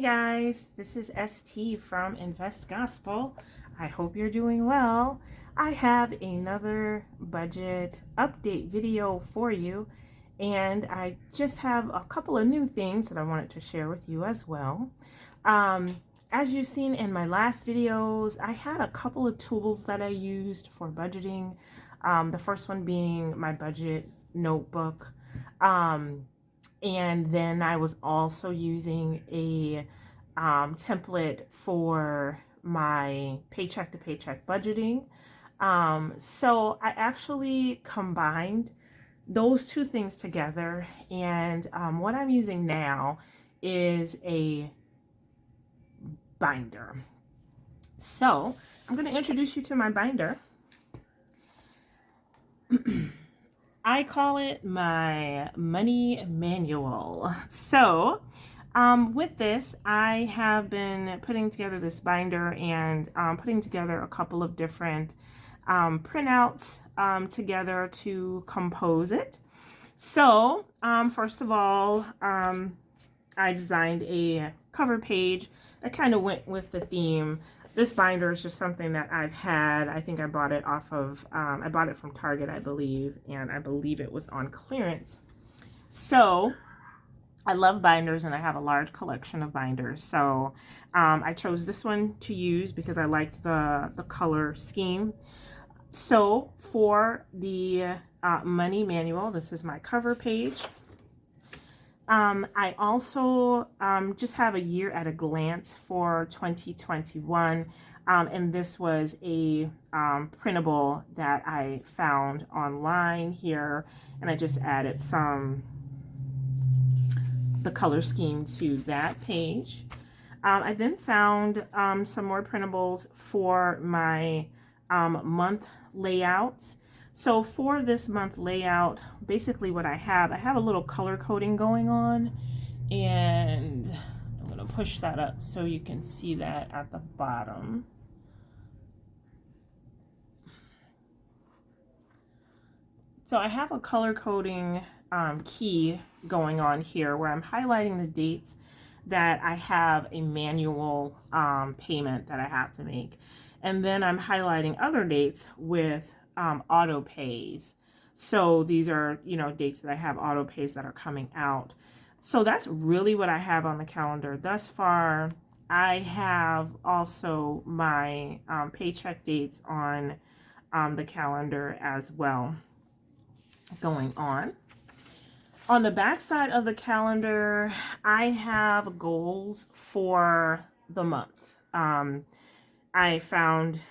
guys, this is ST from InvestGospel. I hope you're doing well. I have another budget update video for you, and I just have a couple of new things that I wanted to share with you as well. As you've seen in my last videos, I had a couple of tools that I used for budgeting. The first one being my budget notebook. And then I was also using a template for my paycheck to paycheck budgeting. So I actually combined those two things together, and what I'm using now is a binder. So I'm going to introduce you to my binder. I call it my money manual. So with this, I have been putting together this binder and putting together a couple of different printouts together to compose it. So first of all, I designed a cover page that kind of went with the theme. This binder is just something that I've had. I think I bought it off of, I bought it from Target, I believe, and I believe it was on clearance. So I love binders, and I have a large collection of binders. So I chose this one to use because I liked the color scheme. So for the money manual, this is my cover page. I also just have a year at a glance for 2021, and this was a printable that I found online here, and I just added the color scheme to that page. I then found some more printables for my month layouts. So for this month layout, basically what I have a little color coding going on, and I'm going to push that up so you can see that at the bottom. So I have a color coding key going on here where I'm highlighting the dates that I have a manual payment that I have to make. And then I'm highlighting other dates with auto pays. So these are, dates that I have auto pays that are coming out. So that's really what I have on the calendar thus far. I have also my paycheck dates on the calendar as well going on. On the back side of the calendar, I have goals for the month. I found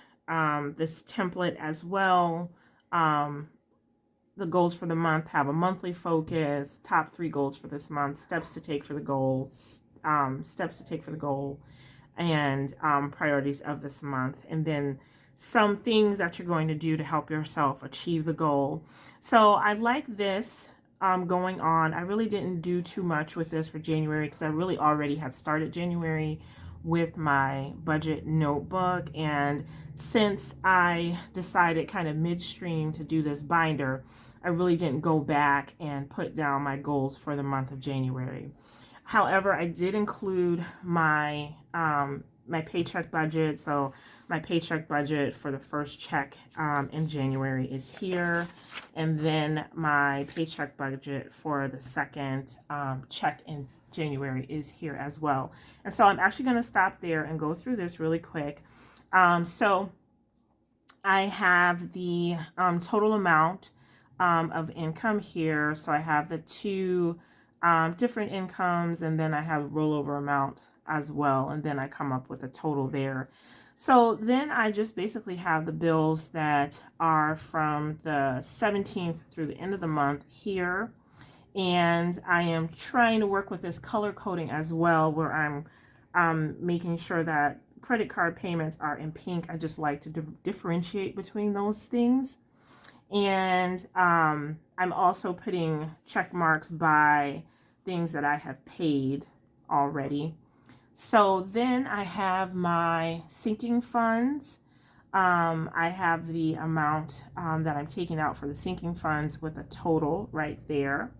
this template as well. The goals for the month have a monthly focus, top 3 goals for this month, steps to take for the goals, and priorities of this month, and then some things that you're going to do to help yourself achieve the goal. So I like this going on. I really didn't do too much with this for January because I really already had started January with my budget notebook, and since I decided kind of midstream to do this binder, I really didn't go back and put down my goals for the month of January. However, I did include my my paycheck budget. So my paycheck budget for the first check in January is here, and then my paycheck budget for the second check in January is here as well. And so I'm actually going to stop there and go through this really quick. So I have the total amount of income here. So I have the 2 different incomes, and then I have rollover amount as well, and then I come up with a total there. So then I just basically have the bills that are from the 17th through the end of the month here. And I am trying to work with this color coding as well, where I'm making sure that credit card payments are in pink. I just like to differentiate between those things. And I'm also putting check marks by things that I have paid already. So then I have my sinking funds. I have the amount that I'm taking out for the sinking funds with a total right there.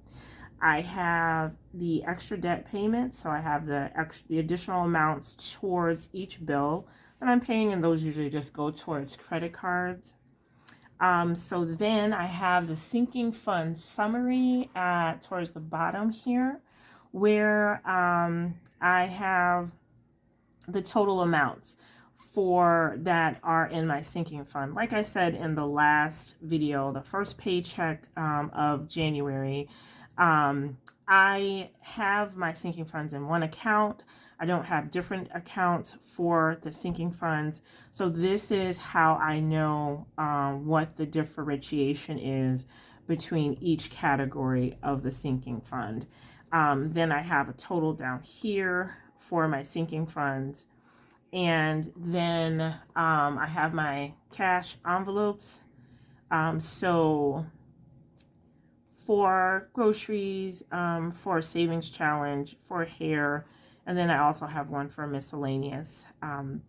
I have the extra debt payments, so I have the additional amounts towards each bill that I'm paying, and those usually just go towards credit cards. So then I have the sinking fund summary towards the bottom here, where I have the total amounts for that are in my sinking fund. Like I said in the last video, the first paycheck of January, I have my sinking funds in one account. I don't have different accounts for the sinking funds. So this is how I know what the differentiation is between each category of the sinking fund. Then I have a total down here for my sinking funds. And then I have my cash envelopes. So for groceries, for a savings challenge, for hair, and then I also have one for miscellaneous.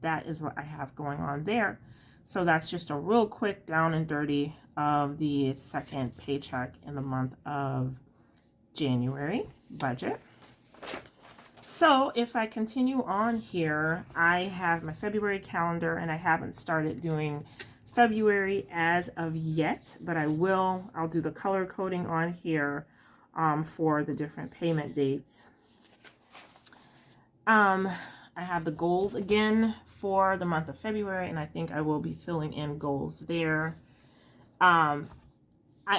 That is what I have going on there. So that's just a real quick down and dirty of the second paycheck in the month of January budget. So if I continue on here, I have my February calendar, and I haven't started doing February as of yet, but I will. I'll do the color coding on here for the different payment dates. I have the goals again for the month of February, and I think I will be filling in goals there. I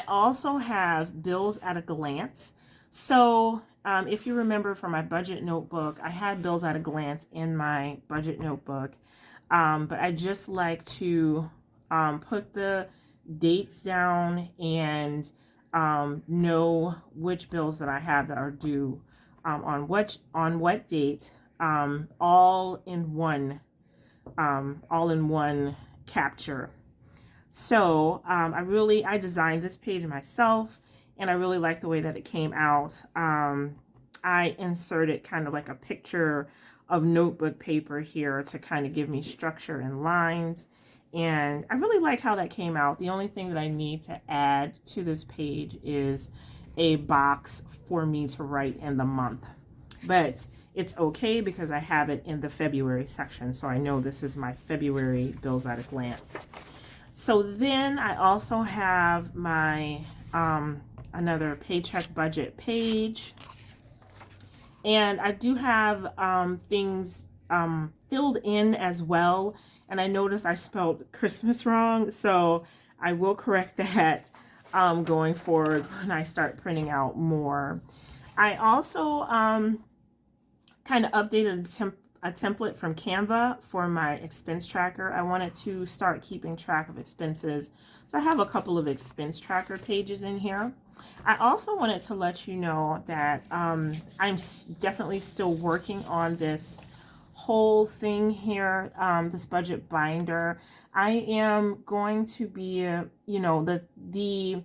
also have bills at a glance. So if you remember from my budget notebook, I had bills at a glance in my budget notebook, but I just like to put the dates down and know which bills that I have that are due on what date, all in one capture. So I designed this page myself, and I really like the way that it came out. I inserted kind of like a picture of notebook paper here to kind of give me structure and lines. And I really like how that came out. The only thing that I need to add to this page is a box for me to write in the month. But it's okay because I have it in the February section. So I know this is my February bills at a glance. So then I also have my another paycheck budget page. And I do have things filled in as well. And I noticed I spelled Christmas wrong, so I will correct that going forward when I start printing out more. I also kind of updated a template from Canva for my expense tracker. I wanted to start keeping track of expenses, so I have a couple of expense tracker pages in here. I also wanted to let you know that I'm definitely still working on this whole thing here, this budget binder. I am going to be, the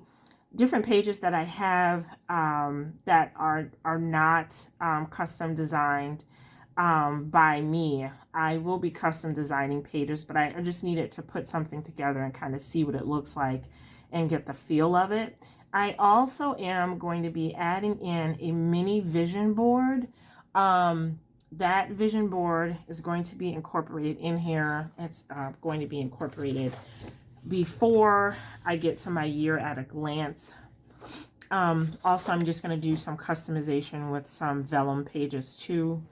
different pages that I have that are not custom designed by me. I will be custom designing pages, but I just needed to put something together and kind of see what it looks like and get the feel of it. I also am going to be adding in a mini vision board. That vision board is going to be incorporated in here. It's going to be incorporated before I get to my year at a glance. Also, I'm just going to do some customization with some vellum pages too.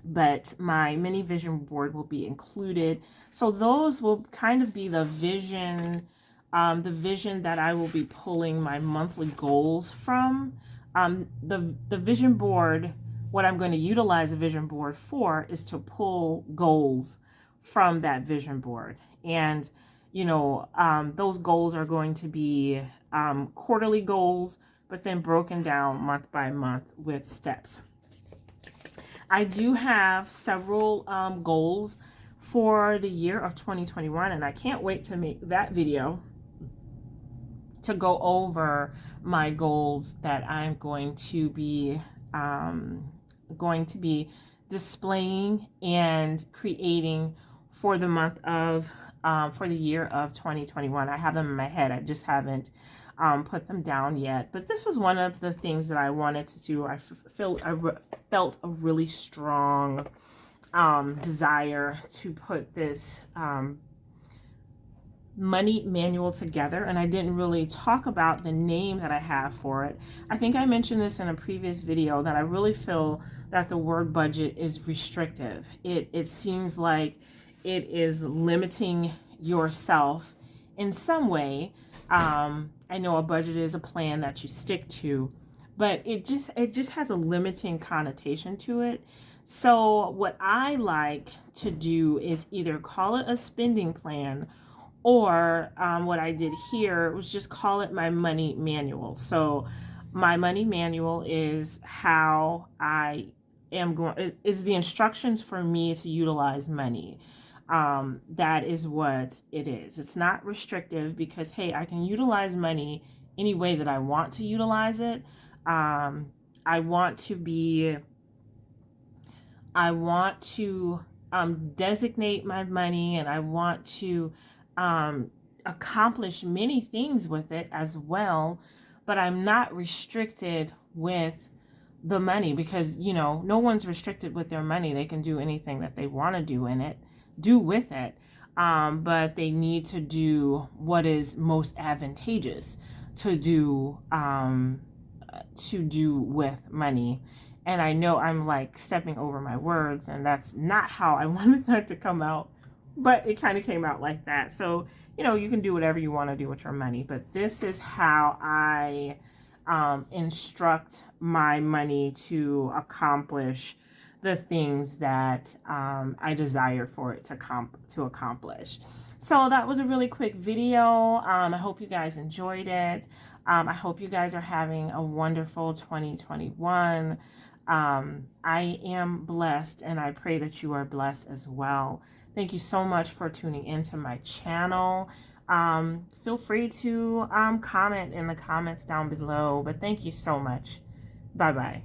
But my mini vision board will be included. So those will kind of be the vision that I will be pulling my monthly goals from. The vision board, what I'm going to utilize a vision board for is to pull goals from that vision board. And, those goals are going to be quarterly goals, but then broken down month by month with steps. I do have several goals for the year of 2021, and I can't wait to make that video to go over my goals that I'm going to be displaying and creating for the month of for the year of 2021. I have them in my head. I just haven't put them down yet. But this was one of the things that I wanted to do. I felt a really strong desire to put this money manual together, and I didn't really talk about the name that I have for it. I think I mentioned this in a previous video that I really feel that the word budget is restrictive. It seems like it is limiting yourself in some way. I know a budget is a plan that you stick to, but it just has a limiting connotation to it. So what I like to do is either call it a spending plan, or what I did here was just call it my money manual. So my money manual is how I am going, is the instructions for me to utilize money. That is what it is. It's not restrictive because, hey, I can utilize money any way that I want to utilize it. I want to designate my money, and I want to accomplish many things with it as well, but I'm not restricted with the money because, no one's restricted with their money. They can do anything that they want to do with it, but they need to do what is most advantageous to do with money. And I know I'm like stepping over my words, and that's not how I wanted that to come out, but it kind of came out like that. So, you can do whatever you want to do with your money, but this is how I instruct my money to accomplish the things that I desire for it to accomplish. So that was a really quick video. I hope you guys enjoyed it. I hope you guys are having a wonderful 2021. I am blessed, and I pray that you are blessed as well. Thank you so much for tuning into my channel. Feel free to comment in the comments down below, but thank you so much. Bye-bye.